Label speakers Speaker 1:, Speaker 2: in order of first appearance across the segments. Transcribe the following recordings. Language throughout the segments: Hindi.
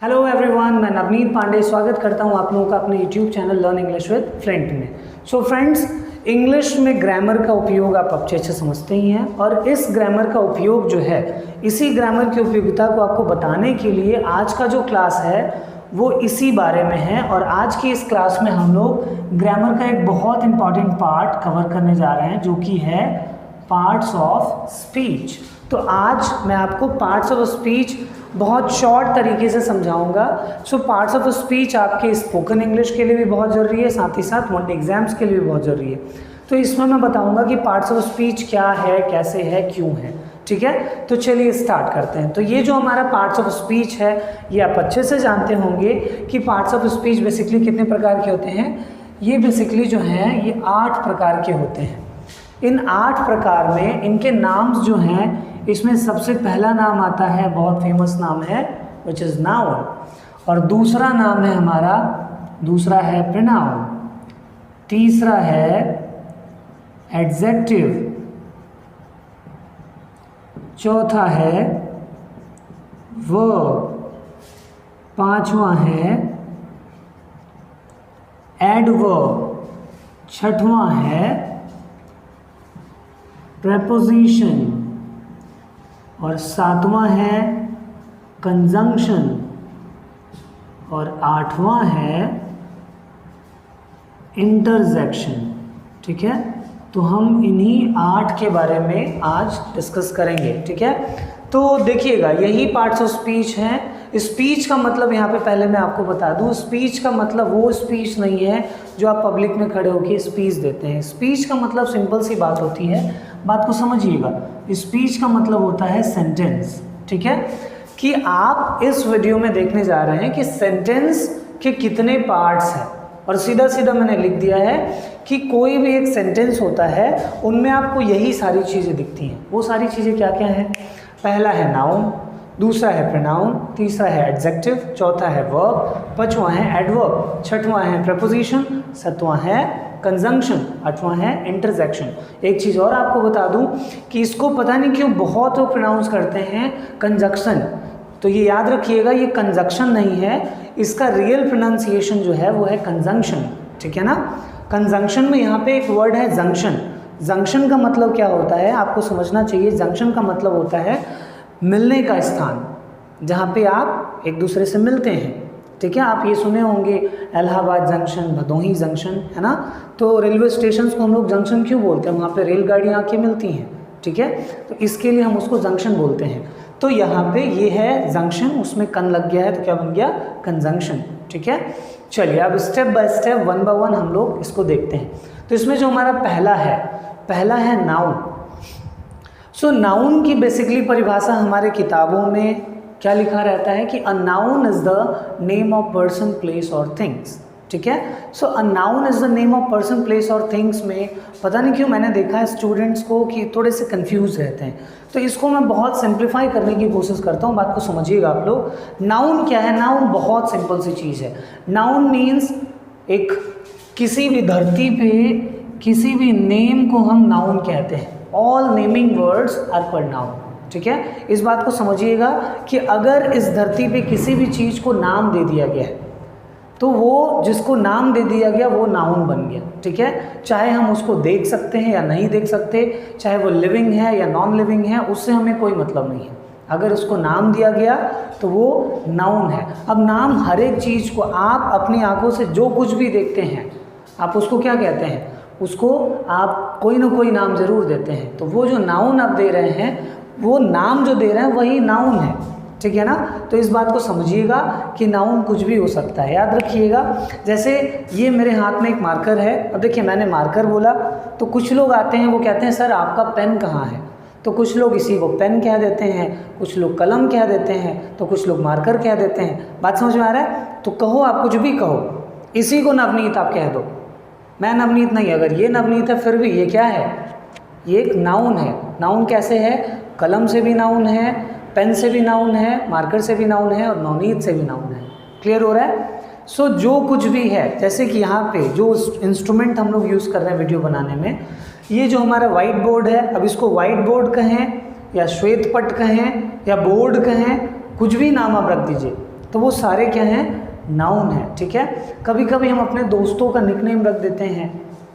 Speaker 1: हेलो एवरीवन, मैं नवनीत पांडे स्वागत करता हूं आप लोगों का अपने YouTube channel learn English with friend में। सो फ्रेंड्स, इंग्लिश में ग्रामर का उपयोग आप अच्छे से समझते ही हैं और इस ग्रामर का उपयोग जो है, इसी ग्रामर की उपयोगिता को आपको बताने के लिए आज का जो क्लास है वो इसी बारे में है। और आज की इस क्लास में हम लोग ग्रामर का एक बहुत इंपॉर्टेंट पार्ट कवर करने जा रहे हैं, जो कि है पार्ट्स ऑफ स्पीच। तो आज मैं आपको पार्ट्स ऑफ स्पीच बहुत शॉर्ट तरीके से समझाऊंगा। सो पार्ट्स ऑफ स्पीच आपके स्पोकन इंग्लिश के लिए भी बहुत ज़रूरी है, साथ ही साथ वन एग्जाम्स के लिए भी बहुत ज़रूरी है। तो इसमें मैं बताऊंगा कि पार्ट्स ऑफ स्पीच क्या है, कैसे है, क्यों है। ठीक है, तो चलिए स्टार्ट करते हैं। तो ये जो हमारा पार्ट्स ऑफ स्पीच है, ये आप अच्छे से जानते होंगे कि पार्ट्स ऑफ स्पीच बेसिकली कितने प्रकार के होते हैं। ये बेसिकली जो हैं ये 8 प्रकार के होते हैं। इन 8 प्रकार में इनके नाम्स जो हैं, इसमें सबसे पहला नाम आता है, बहुत फेमस नाम है, विच इज़ नाउन। और दूसरा नाम है हमारा, दूसरा है प्रोनाउन। तीसरा है एडजेक्टिव। चौथा है वर्ब। पांचवा है एडवर्ब। छठवां है प्रेपोजिशन। और सातवां है कंजंक्शन। और 8वां है इंटरजेक्शन। ठीक है, तो हम इन्हीं 8 के बारे में आज डिस्कस करेंगे। ठीक है, तो देखिएगा, यही पार्ट्स ऑफ स्पीच हैं। स्पीच का मतलब यहाँ पे पहले मैं आपको बता दूँ, स्पीच का मतलब वो स्पीच नहीं है जो आप पब्लिक में खड़े होकर स्पीच देते हैं। स्पीच का मतलब सिंपल सी बात होती है, बात को समझिएगा। स्पीच का मतलब होता है सेंटेंस। ठीक है, कि आप इस वीडियो में देखने जा रहे हैं कि सेंटेंस के कितने पार्ट्स हैं, और सीधा सीधा मैंने लिख दिया है कि कोई भी एक सेंटेंस होता है, उनमें आपको यही सारी चीज़ें दिखती हैं। वो सारी चीज़ें क्या क्या हैं? पहला है नाउन, दूसरा है प्रोनाउन, तीसरा है एडजेक्टिव, चौथा है वर्ब, पांचवा है एडवर्ब, छठवां है प्रेपोजिशन, सातवां है कंजंक्शन, आठवां है इंटरजेक्शन। एक चीज़ और आपको बता दूं कि इसको पता नहीं क्यों बहुत लोग प्रोनाउंस करते हैं कंजक्शन। तो ये याद रखिएगा, ये कंजक्शन नहीं है, इसका रियल प्रोनाउंसिएशन जो है वो है कंजंक्शन। ठीक है ना, कंजंक्शन में यहाँ पे एक वर्ड है जंक्शन। जंक्शन का मतलब क्या होता है आपको समझना चाहिए। जंक्शन का मतलब होता है मिलने का स्थान, जहाँ पे आप एक दूसरे से मिलते हैं। ठीक है, आप ये सुने होंगे इलाहाबाद जंक्शन, भदोही जंक्शन, है ना। तो रेलवे स्टेशन को हम लोग जंक्शन क्यों बोलते हैं? वहाँ पे रेलगाड़ियाँ आके मिलती हैं। ठीक है, तो इसके लिए हम उसको जंक्शन बोलते हैं। तो यहाँ पे ये है जंक्शन, उसमें कन लग गया है तो क्या बन गया? कंजंक्शन। ठीक है, चलिए अब step by step, one by one हम लोग इसको देखते हैं। तो इसमें जो हमारा पहला है नाउन। सो नाउन की बेसिकली परिभाषा हमारे किताबों में क्या लिखा रहता है कि a noun is the name of person, place और थिंग्स। ठीक है, so a noun is the name of person, place और थिंग्स में पता नहीं क्यों मैंने देखा है स्टूडेंट्स को कि थोड़े से कंफ्यूज रहते हैं। तो इसको मैं बहुत सिंप्लीफाई करने की कोशिश करता हूँ, बात को समझिएगा आप लोग। नाउन क्या है? नाउन बहुत सिंपल सी चीज़ है। नाउन मीन्स एक किसी भी धरती पे किसी भी नेम को हम नाउन कहते हैं। All naming words are called noun. ठीक है, इस बात को समझिएगा कि अगर इस धरती पे किसी भी चीज़ को नाम दे दिया गया है, तो वो जिसको नाम दे दिया गया वो नाउन बन गया। ठीक है, चाहे हम उसको देख सकते हैं या नहीं देख सकते, चाहे वो लिविंग है या नॉन लिविंग है, उससे हमें कोई मतलब नहीं है। अगर उसको नाम दिया गया तो वो नाउन है। अब नाम हर एक चीज़ को आप अपनी आंखों से जो कुछ भी देखते हैं, आप उसको क्या कहते हैं? उसको आप कोई ना कोई नाम ज़रूर देते हैं। तो वो जो नाउन आप दे रहे हैं, वो नाम जो दे रहे हैं वही नाउन है। ठीक है ना, तो इस बात को समझिएगा कि नाउन कुछ भी हो सकता है, याद रखिएगा। जैसे ये मेरे हाथ में एक मार्कर है। अब देखिए, मैंने मार्कर बोला तो कुछ लोग आते हैं, वो कहते हैं सर आपका पेन कहाँ है? तो कुछ लोग इसी को पेन कह देते हैं, कुछ लोग कलम कह देते हैं, तो कुछ लोग मार्कर कह देते हैं। बात समझ में आ रहा है? तो कहो, आप कुछ भी कहो, इसी को नवनीत आप कह दो। मैं नवनीत नहीं, अगर ये नवनीत है फिर भी ये क्या है? ये एक नाउन है। नाउन कैसे है? कलम से भी नाउन है, पेन से भी नाउन है, मार्कर से भी नाउन है और नवनीत से भी नाउन है। क्लियर हो रहा है? सो जो कुछ भी है, जैसे कि यहाँ पे जो इंस्ट्रूमेंट हम लोग यूज़ कर रहे हैं वीडियो बनाने में, ये जो हमारा वाइट बोर्ड है, अब इसको वाइट बोर्ड कहें या श्वेत पट कहें या बोर्ड कहें, कुछ भी नाम आप रख दीजिए, तो वो सारे क्या हैं, नाउन है। ठीक है, कभी कभी हम अपने दोस्तों का निकनेम रख देते हैं,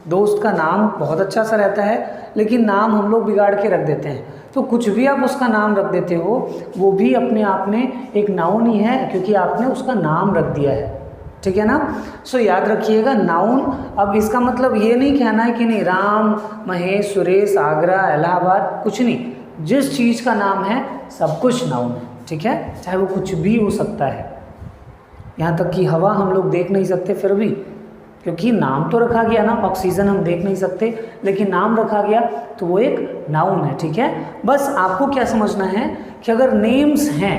Speaker 1: दोस्त का नाम बहुत अच्छा सा रहता है लेकिन नाम हम लोग बिगाड़ के रख देते हैं, तो कुछ भी आप उसका नाम रख देते हो वो भी अपने आप में एक नाउन ही है, क्योंकि आपने उसका नाम रख दिया है। ठीक है ना। सो याद रखिएगा नाउन। अब इसका मतलब ये नहीं कहना है कि नहीं राम, महेश, सुरेश, आगरा, इलाहाबाद, कुछ नहीं, जिस चीज़ का नाम है सब कुछ नाउन है। ठीक है, चाहे वो कुछ भी हो सकता है, यहाँ तक कि हवा हम लोग देख नहीं सकते फिर भी, क्योंकि नाम तो रखा गया ना, ऑक्सीजन हम देख नहीं सकते लेकिन नाम रखा गया तो वो एक नाउन है। ठीक है, बस आपको क्या समझना है कि अगर नेम्स हैं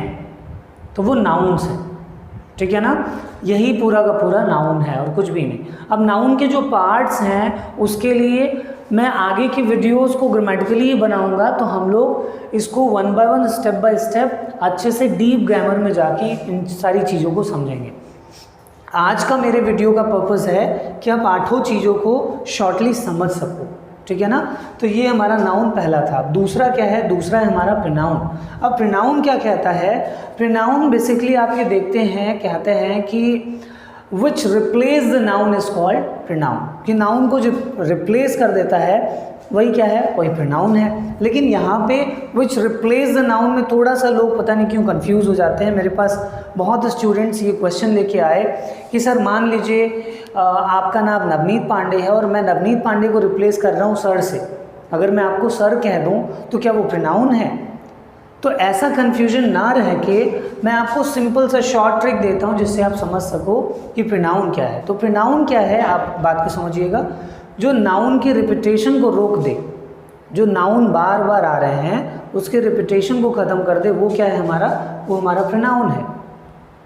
Speaker 1: तो वो नाउन्स हैं। ठीक है ना, यही पूरा का पूरा नाउन है और कुछ भी नहीं। अब नाउन के जो पार्ट्स हैं उसके लिए मैं आगे की वीडियोस को ग्रामेटिकली ही बनाऊंगा, तो हम लोग इसको one by one, step by step अच्छे से डीप ग्रामर में जाके इन सारी चीज़ों को समझेंगे। आज का मेरे वीडियो का पर्पस है कि आप 8 चीज़ों को शॉर्टली समझ सको। ठीक है ना, तो ये हमारा नाउन पहला था। दूसरा क्या है, दूसरा है हमारा प्रोनाउन। अब प्रोनाउन क्या कहता है, प्रोनाउन बेसिकली आप ये देखते हैं, कहते हैं कि which replace the noun is called pronoun, कि नाउन को जो रिप्लेस कर देता है वही क्या है, वही प्रोनाउन है। लेकिन यहाँ पे विच रिप्लेस द नाउन में थोड़ा सा लोग पता नहीं क्यों कंफ्यूज हो जाते हैं। मेरे पास बहुत स्टूडेंट्स ये क्वेश्चन लेके आए कि सर मान लीजिए आपका नाम नवनीत पांडे है और मैं नवनीत पांडे को रिप्लेस कर रहा हूँ सर से, अगर मैं आपको सर कह दूँ तो क्या वो प्रोनाउन है? तो ऐसा कन्फ्यूजन ना रह के मैं आपको सिंपल सा शॉर्ट ट्रिक देता हूँ जिससे आप समझ सको कि प्रोनाउन क्या है। तो प्रोनाउन क्या है, आप बात को समझिएगा, जो नाउन की रिपीटेशन को रोक दे, जो नाउन बार बार आ रहे हैं उसके रिपीटेशन को ख़त्म कर दे, वो क्या है हमारा, वो हमारा प्रोनाउन है।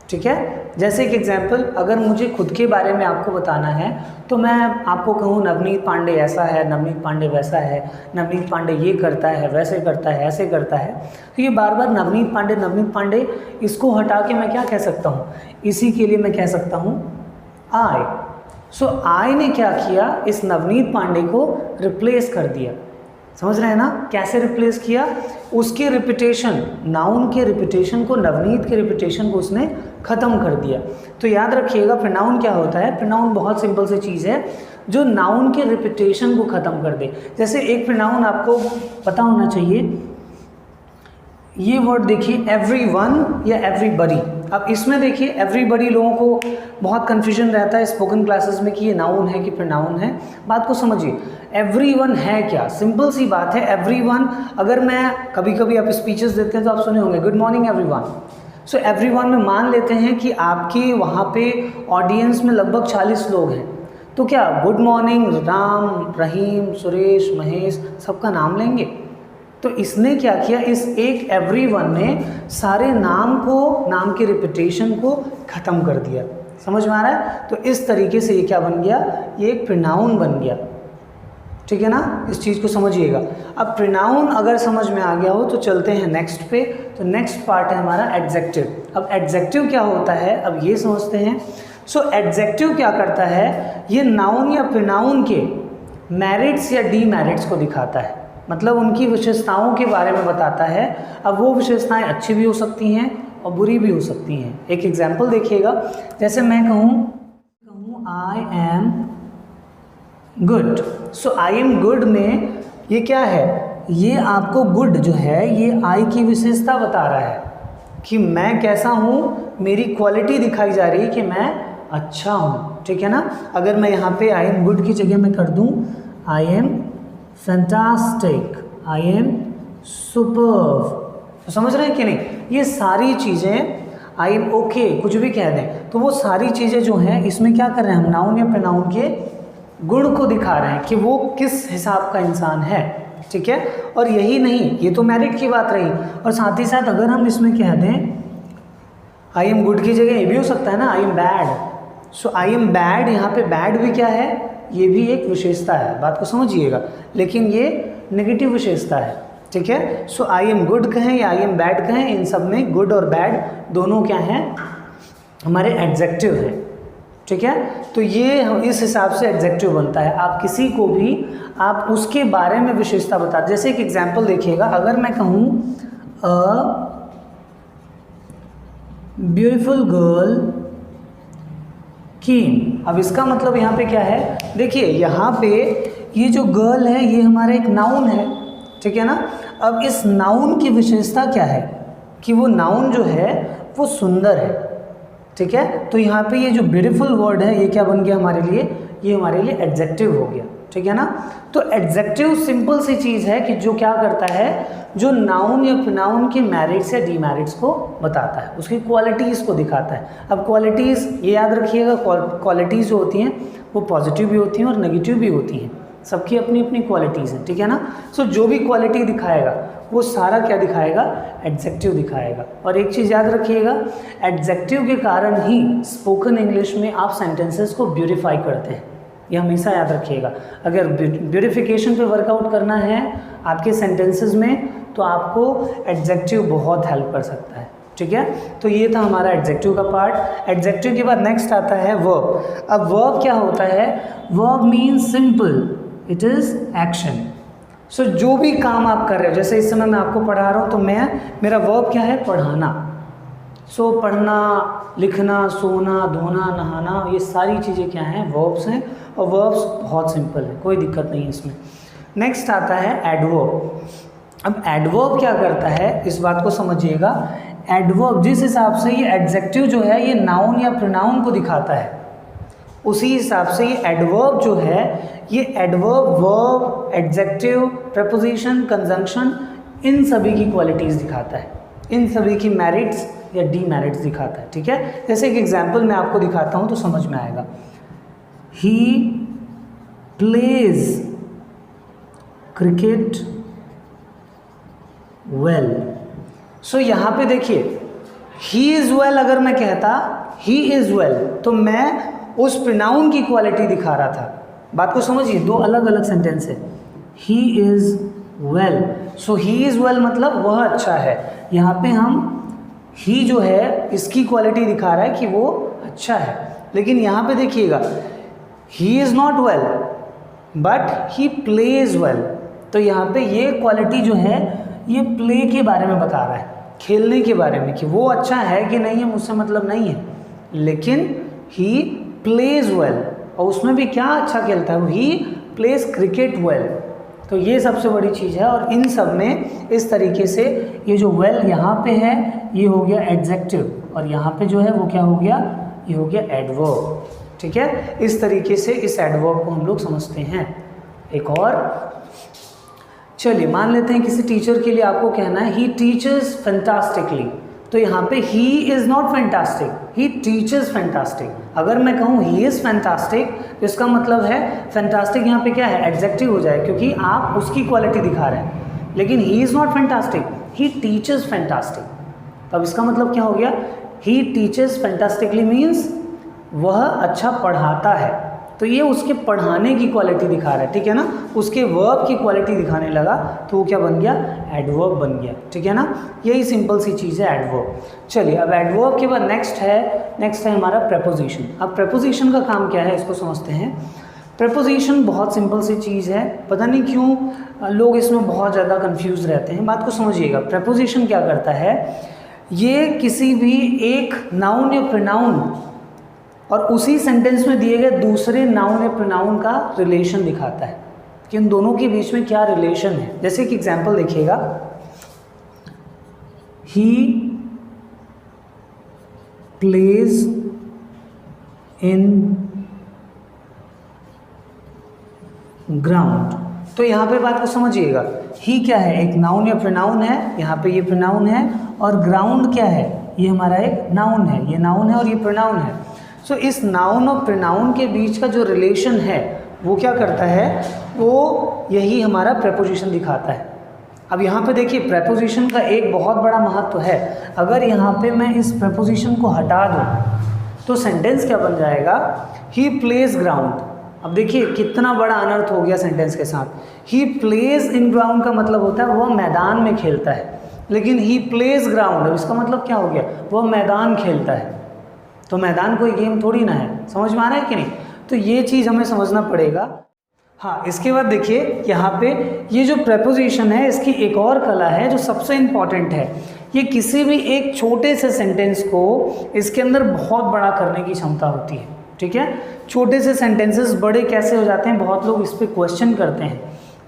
Speaker 1: ठीक है, जैसे एक एग्जांपल, अगर मुझे खुद के बारे में आपको बताना है तो मैं आपको कहूँ नवनीत पांडे ऐसा है, नवनीत पांडे वैसा है, नवनीत पांडे ये करता है, वैसे करता है, ऐसे करता है, तो ये बार बार नवनीत पांडे नवनीत पांडे, इसको हटा के मैं क्या कह सकता हूँ, इसी के लिए मैं कह सकता हूँ आई। सो आई ने क्या किया, इस नवनीत पांडे को रिप्लेस कर दिया। समझ रहे हैं ना, कैसे रिप्लेस किया, उसके रिपीटेशन, नाउन के रिपीटेशन को, नवनीत के रिपीटेशन को उसने ख़त्म कर दिया। तो याद रखिएगा प्रोनाउन क्या होता है, प्रोनाउन बहुत सिंपल सी चीज़ है जो नाउन के रिपीटेशन को ख़त्म कर दे। जैसे एक प्रोनाउन आपको पता होना चाहिए, ये वर्ड देखिए एवरीवन या एवरीबडी। अब इसमें देखिए एवरीबडी, लोगों को बहुत कन्फ्यूजन रहता है स्पोकन क्लासेस में कि ये नाउन है कि प्रोनाउन है। बात को समझिए, एवरीवन है क्या, सिंपल सी बात है। एवरीवन, अगर मैं कभी कभी आप स्पीचेस देते हैं तो आप सुने होंगे good morning everyone. So everyone में मान लेते हैं कि आपके वहाँ पे ऑडियंस में लगभग 40 लोग हैं, तो क्या गुड मॉर्निंग राम, रहीम, सुरेश, महेश सबका नाम लेंगे? तो इसने क्या किया, इस एक एवरीवन ने सारे नाम को, नाम के रिपीटेशन को ख़त्म कर दिया। समझ में आ रहा है? तो इस तरीके से ये क्या बन गया, ये एक प्रोनाउन बन गया। ठीक है ना, इस चीज़ को समझिएगा। अब प्रोनाउन अगर समझ में आ गया हो तो चलते हैं नेक्स्ट पे। तो नेक्स्ट पार्ट है हमारा एडजेक्टिव। अब एडजेक्टिव क्या होता है, अब ये समझते हैं। सो एडजेक्टिव क्या करता है, ये नाउन या प्रोनाउन के मेरिट्स या डीमेरिट्स को दिखाता है, मतलब उनकी विशेषताओं के बारे में बताता है। अब वो विशेषताएं अच्छी भी हो सकती हैं और बुरी भी हो सकती हैं। एक एग्जांपल देखिएगा, जैसे मैं कहूँ I am good. So I am good में ये क्या है, ये आपको गुड जो है ये आई की विशेषता बता रहा है कि मैं कैसा हूँ, मेरी क्वालिटी दिखाई जा रही है कि मैं अच्छा हूँ। ठीक है ना, अगर मैं यहाँ पे आई एम गुड की जगह मैं कर दूँ I am fantastic, I am superb, तो समझ रहे हैं कि नहीं, ये सारी चीज़ें, आई एम ओके कुछ भी कह दें तो वो सारी चीज़ें जो हैं इसमें क्या कर रहे हैं हम, नाउन या प्रोनाउन के गुण को दिखा रहे हैं कि वो किस हिसाब का इंसान है। ठीक है, और यही नहीं, ये तो मेरिट की बात रही, और साथ ही साथ अगर हम इसमें कह दें आई एम गुड की जगह ये भी हो सकता है ना I am bad. So I am bad, यहाँ पे बैड भी क्या है, ये भी एक विशेषता है, बात को समझिएगा, लेकिन ये नेगेटिव विशेषता है। ठीक है, सो आई एम गुड कहें या आई एम बैड कहें, इन सब में गुड और बैड दोनों क्या हैं, हमारे एडजेक्टिव हैं। ठीक है, तो ये इस हिसाब से एडजेक्टिव बनता है। आप किसी को भी आप उसके बारे में विशेषता बता, जैसे एक एग्जांपल देखिएगा, अगर मैं कहूँ ब्यूटीफुल गर्ल केम। अब इसका मतलब यहाँ पे क्या है, देखिए यहाँ पे ये जो गर्ल है ये हमारा एक नाउन है, ठीक है ना। अब इस नाउन की विशेषता क्या है कि वो नाउन जो है वो सुंदर है, ठीक है। तो यहाँ पे ये जो ब्यूटीफुल वर्ड है ये क्या बन गया हमारे लिए, ये हमारे लिए एडजेक्टिव हो गया, ठीक है ना। तो एडजेक्टिव सिंपल सी चीज़ है कि जो क्या करता है, जो नाउन या प्रोनाउन के मेरिट्स या डीमेरिट्स को बताता है, उसकी क्वालिटीज़ को दिखाता है। अब क्वालिटीज़ ये याद रखिएगा, क्वालिटीज़ जो होती हैं वो पॉजिटिव भी होती हैं और नेगेटिव भी होती हैं, सबकी अपनी अपनी क्वालिटीज़ हैं, ठीक है ना। सो जो भी क्वालिटी दिखाएगा वो सारा क्या दिखाएगा, एडजेक्टिव दिखाएगा। और एक चीज़ याद रखिएगा, एडजेक्टिव के कारण ही स्पोकन इंग्लिश में आप सेंटेंसेस को ब्यूटिफाई करते हैं, ये हमेशा याद रखिएगा। अगर ब्यूटिफिकेशन पे वर्कआउट करना है आपके सेंटेंसेस में तो आपको एडजेक्टिव बहुत हेल्प कर सकता है, ठीक है। तो ये था हमारा एडजेक्टिव का पार्ट। एडजेक्टिव के बाद नेक्स्ट आता है वर्ब। अब वर्ब क्या होता है, verb means simple, it is action. So जो भी काम आप कर रहे हो, जैसे इस समय मैं आपको पढ़ा रहा हूँ तो मेरा वर्ब क्या है, पढ़ाना। सो पढ़ना, लिखना, सोना, धोना, नहाना, ये सारी चीज़ें क्या हैं, वर्ब्स हैं। और वर्ब्स बहुत सिंपल है, कोई दिक्कत नहीं है इसमें। नेक्स्ट आता है एडवर्ब। अब एडवर्ब क्या करता है, इस बात को समझिएगा। एडवर्ब जिस हिसाब से ये एडजेक्टिव जो है ये नाउन या प्रोनाउन को दिखाता है, उसी हिसाब से ये एडवर्ब जो है, ये adverb verb, adjective, preposition, conjunction, इन सभी की क्वालिटीज़ दिखाता है, इन सभी की मेरिट्स या डीमेरिट्स दिखाता है, ठीक है। जैसे एक एग्जांपल मैं आपको दिखाता हूँ तो समझ में आएगा। He plays cricket well. So यहाँ पे देखिए, ही इज़ वेल अगर मैं कहता ही इज़ वेल तो मैं उस प्रोनाउन की क्वालिटी दिखा रहा था। बात को समझिए, दो अलग अलग सेंटेंस है। He is well, so he is well मतलब वह अच्छा है। यहाँ पे हम ही जो है इसकी क्वालिटी दिखा रहा है कि वो अच्छा है, लेकिन यहाँ पे देखिएगा he is not well but he plays well. तो यहाँ पे ये क्वालिटी जो है ये प्ले के बारे में बता रहा है, खेलने के बारे में, कि वो अच्छा है कि नहीं है मुझसे मतलब नहीं है, लेकिन ही प्लेज वेल। और उसमें भी क्या अच्छा खेलता है, ही प्लेज क्रिकेट वेल। तो ये सबसे बड़ी चीज़ है। और इन सब में इस तरीके से ये जो वेल यहाँ पे है ये हो गया एडजेक्टिव, और यहाँ पे जो है वो क्या हो गया, ये हो गया एडवर्ब, ठीक है। इस तरीके से इस एडवर्ब को हम लोग समझते हैं। एक और चलिए मान लेते हैं किसी टीचर के लिए आपको कहना है ही टीचर्स फैंटास्टिकली, तो यहाँ पे he is not fantastic, he teachers fantastic. अगर मैं कहूँ ही इज़ फैंटास्टिक तो इसका मतलब है फैंटास्टिक यहाँ पे क्या है, एडजेक्टिव हो जाए, क्योंकि आप उसकी क्वालिटी दिखा रहे हैं। लेकिन he is not fantastic, he teachers fantastic. अब इसका मतलब क्या हो गया, ही टीचर्स फैंटास्टिकली मीन्स वह अच्छा पढ़ाता है, तो ये उसके पढ़ाने की क्वालिटी दिखा रहा है, ठीक है ना। उसके वर्ब की क्वालिटी दिखाने लगा तो वो क्या बन गया, एडवर्ब बन गया, ठीक है ना। यही सिंपल सी चीज़ है एडवर्ब। चलिए अब एडवर्ब के बाद नेक्स्ट है हमारा प्रेपोजिशन। अब प्रेपोजिशन का काम क्या है इसको समझते हैं। प्रेपोजिशन बहुत सिंपल सी चीज़ है, पता नहीं क्यों लोग इसमें बहुत ज़्यादा कंफ्यूज रहते हैं। बात को समझिएगा, प्रेपोजिशन क्या करता है, ये किसी भी एक नाउन या प्रोनाउन और उसी सेंटेंस में दिए गए दूसरे नाउन या प्रोनाउन का रिलेशन दिखाता है कि इन दोनों के बीच में क्या रिलेशन है। जैसे कि एग्जांपल देखिएगा, ही प्लेज इन ग्राउंड। तो यहाँ पे बात को समझिएगा, ही क्या है, एक नाउन या प्रोनाउन है, यहाँ पे ये प्रोनाउन है, और ग्राउंड क्या है, ये हमारा एक नाउन है, ये नाउन है और ये प्रोनाउन है। सो इस नाउन और प्रोनाउन के बीच का जो रिलेशन है वो क्या करता है, वो यही हमारा प्रेपोजिशन दिखाता है। अब यहाँ पे देखिए प्रेपोजिशन का एक बहुत बड़ा महत्व है। अगर यहाँ पे मैं इस प्रेपोजिशन को हटा दूँ तो सेंटेंस क्या बन जाएगा, ही प्लेज ग्राउंड। अब देखिए कितना बड़ा अनर्थ हो गया सेंटेंस के साथ। ही प्लेज इन ग्राउंड का मतलब होता है वह मैदान में खेलता है, लेकिन ही प्लेज ग्राउंड, अब इसका मतलब क्या हो गया, वह मैदान खेलता है। तो मैदान कोई गेम थोड़ी ना है, समझ में आ रहा है कि नहीं। तो ये चीज़ हमें समझना पड़ेगा। हाँ, इसके बाद देखिए यहाँ पे ये जो प्रेपोजिशन है इसकी एक और कला है जो सबसे इम्पॉर्टेंट है। ये किसी भी एक छोटे से सेंटेंस को इसके अंदर बहुत बड़ा करने की क्षमता होती है, ठीक है। छोटे से सेंटेंसेस बड़े कैसे हो जाते हैं, बहुत लोग इस पर क्वेश्चन करते हैं,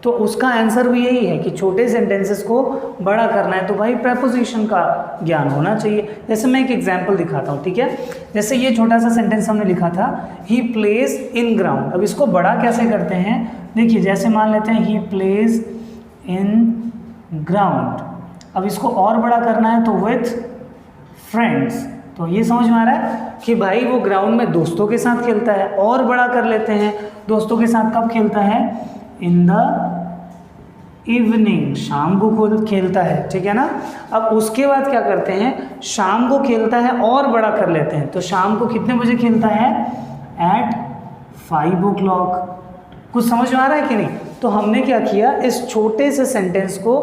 Speaker 1: तो उसका आंसर भी यही है कि छोटे सेंटेंसेस को बड़ा करना है तो भाई प्रेपोजिशन का ज्ञान होना चाहिए। जैसे मैं एक एग्जांपल दिखाता हूँ, ठीक है। जैसे ये छोटा सा सेंटेंस हमने लिखा था, ही प्लेज इन ग्राउंड। अब इसको बड़ा कैसे करते हैं, देखिए जैसे मान लेते हैं ही प्लेज इन ग्राउंड। अब इसको और बड़ा करना है तो विथ फ्रेंड्स। तो ये समझ में आ रहा है कि भाई वो ग्राउंड में दोस्तों के साथ खेलता है। और बड़ा कर लेते हैं, दोस्तों के साथ कब खेलता है, इन द इवनिंग, शाम को खेलता है, ठीक है ना। अब उसके बाद क्या करते हैं, शाम को खेलता है और बड़ा कर लेते हैं, तो शाम को कितने बजे खेलता है, एट 5 o'clock। कुछ समझ में आ रहा है कि नहीं। तो हमने क्या किया, इस छोटे से सेंटेंस को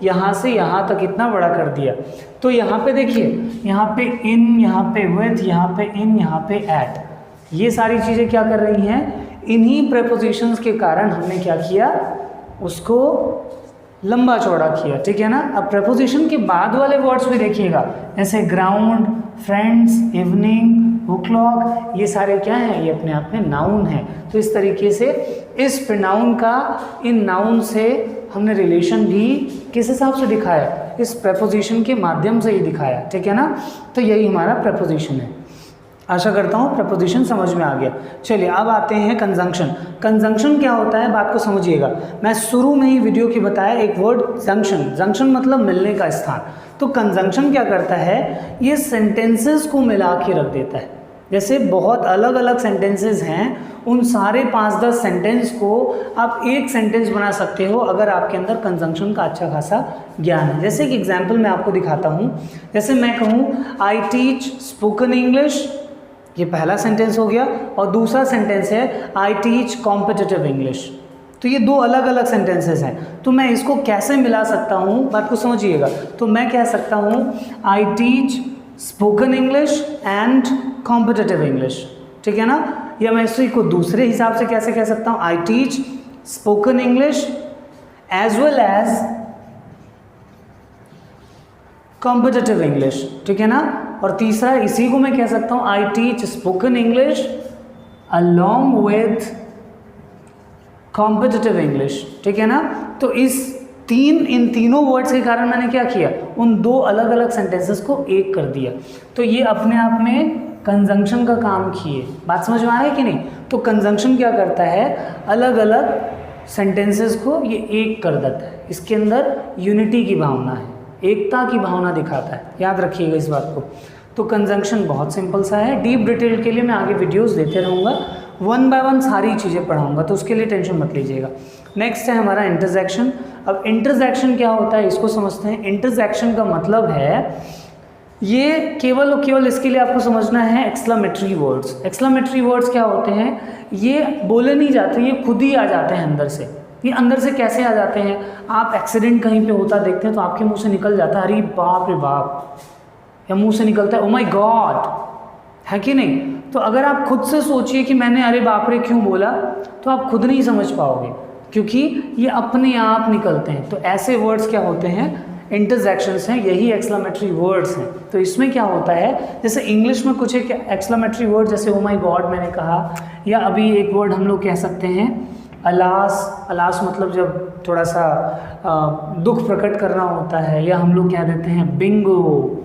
Speaker 1: यहाँ से यहाँ तक इतना बड़ा कर दिया। तो यहाँ पे देखिए, यहाँ पे इन, यहाँ पे विथ, यहाँ पे इन, यहाँ पे एट, ये सारी चीज़ें क्या कर रही हैं, इन्हीं प्रेपोजिशंस के कारण हमने क्या किया, उसको लंबा चौड़ा किया, ठीक है ना। अब प्रेपोजिशन के बाद वाले वर्ड्स भी देखिएगा, जैसे ग्राउंड, फ्रेंड्स, इवनिंग, o'clock, ये सारे क्या हैं, ये अपने आप में नाउन है। तो इस तरीके से इस प्रोनाउन का इन नाउन से हमने रिलेशन भी किस हिसाब से दिखाया, इस प्रेपोजिशन के माध्यम से ही दिखाया, ठीक है ना। तो यही हमारा प्रेपोजिशन है। आशा करता हूँ प्रपोजिशन समझ में आ गया। चलिए अब आते हैं कंजंक्शन। कंजंक्शन क्या होता है, बात को समझिएगा। मैं शुरू में ही वीडियो की बताया एक वर्ड जंक्शन, जंक्शन मतलब मिलने का स्थान। तो कंजंक्शन क्या करता है, ये सेंटेंसेस को मिला के रख देता है। जैसे बहुत अलग अलग सेंटेंसेस हैं, उन सारे 5-10 सेंटेंस को आप एक सेंटेंस बना सकते हो अगर आपके अंदर कंजंक्शन का अच्छा खासा ज्ञान है। जैसे कि एग्जाम्पल मैं आपको दिखाता हूँ। जैसे मैं कहूँ आई टीच स्पोकन इंग्लिश, ये पहला सेंटेंस हो गया, और दूसरा सेंटेंस है आई टीच कॉम्पिटिटिव इंग्लिश। तो ये दो अलग अलग सेंटेंसेस हैं। तो मैं इसको कैसे मिला सकता हूँ, बात को समझिएगा। तो मैं कह सकता हूँ I teach spoken English and competitive English, ठीक है ना। या मैं इसी को दूसरे हिसाब से कैसे कह सकता हूँ, I teach spoken English as well as competitive English, ठीक है ना। और तीसरा इसी को मैं कह सकता हूँ I teach spoken English along with competitive English, ठीक है ना। तो इन तीनों वर्ड्स के कारण मैंने क्या किया, उन दो अलग अलग सेंटेंसेस को एक कर दिया। तो ये अपने आप में कंजंक्शन का काम किए। बात समझ में आ रहा है कि नहीं। तो कंजंक्शन क्या करता है, अलग अलग सेंटेंसेस को ये एक कर देता है। इसके अंदर यूनिटी की भावना है, एकता की भावना दिखाता है, याद रखिएगा इस बात को। तो कंजंक्शन बहुत सिंपल सा है। डीप डिटेल के लिए मैं आगे वीडियोस देते रहूँगा, 1 by 1 सारी चीज़ें पढ़ाऊँगा, तो उसके लिए टेंशन मत लीजिएगा। नेक्स्ट है हमारा इंटरजेक्शन। अब इंटरजेक्शन क्या होता है इसको समझते हैं। इंटरजेक्शन का मतलब है, ये केवल और केवल इसके लिए आपको समझना है एक्सक्लेमेटरी वर्ड्स। एक्सक्लेमेटरी वर्ड्स क्या होते हैं, ये बोले नहीं जाते, ये खुद ही आ जाते हैं अंदर से। ये अंदर से कैसे आ जाते हैं, आप एक्सीडेंट कहीं पे होता देखते हैं तो आपके मुंह से निकल जाता है अरे बाप रे बाप, या मुंह से निकलता है ओ माय गॉड, है कि नहीं। तो अगर आप खुद से सोचिए कि मैंने अरे बाप रे क्यों बोला, तो आप खुद नहीं समझ पाओगे, क्योंकि ये अपने आप निकलते हैं। तो ऐसे वर्ड्स क्या होते हैं, इंटरजेक्शंस हैं, यही एक्सक्लेमेटरी वर्ड्स हैं। तो इसमें क्या होता है, जैसे इंग्लिश में कुछ एक एक्सक्लेमेटरी वर्ड, जैसे ओ माय गॉड मैंने कहा, या अभी एक वर्ड हम लोग कह सकते हैं अलास। अलास मतलब जब थोड़ा सा दुख प्रकट करना होता है, या हम लोग कह देते हैं बिंगो,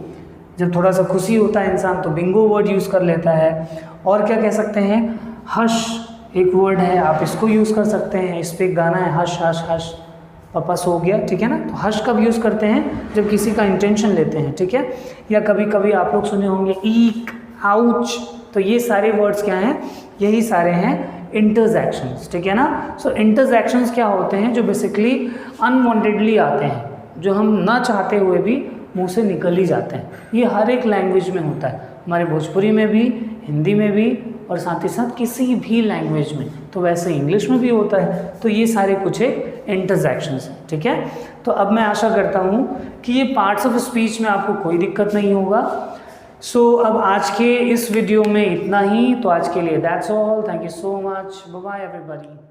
Speaker 1: जब थोड़ा सा खुशी होता है इंसान तो बिंगो वर्ड यूज़ कर लेता है। और क्या कह सकते हैं, हश एक वर्ड है, आप इसको यूज़ कर सकते हैं। इस पर एक गाना है हश हश हश पापा सो गया, ठीक है ना। तो हश कब यूज़ करते हैं, जब किसी का इंटेंशन लेते हैं, ठीक है। या कभी कभी आप लोग सुने होंगे ईक, आउच। तो ये सारे वर्ड्स क्या हैं, यही सारे हैं इंटरजेक्शंस, ठीक है ना। सो इंटरजेक्शंस क्या होते हैं, जो बेसिकली अनवांटेडली आते हैं, जो हम ना चाहते हुए भी मुंह से निकल ही जाते हैं। ये हर एक लैंग्वेज में होता है, हमारे भोजपुरी में भी, हिंदी में भी, और साथ ही साथ किसी भी लैंग्वेज में। तो वैसे इंग्लिश में भी होता है। तो ये सारे कुछ एक इंटरजेक्शंस हैं, ठीक है। तो अब मैं आशा करता हूँ कि ये पार्ट्स ऑफ स्पीच में आपको कोई दिक्कत नहीं होगा। सो अब आज के इस वीडियो में इतना ही। तो आज के लिए that's all. Thank you so much. Bye bye everybody.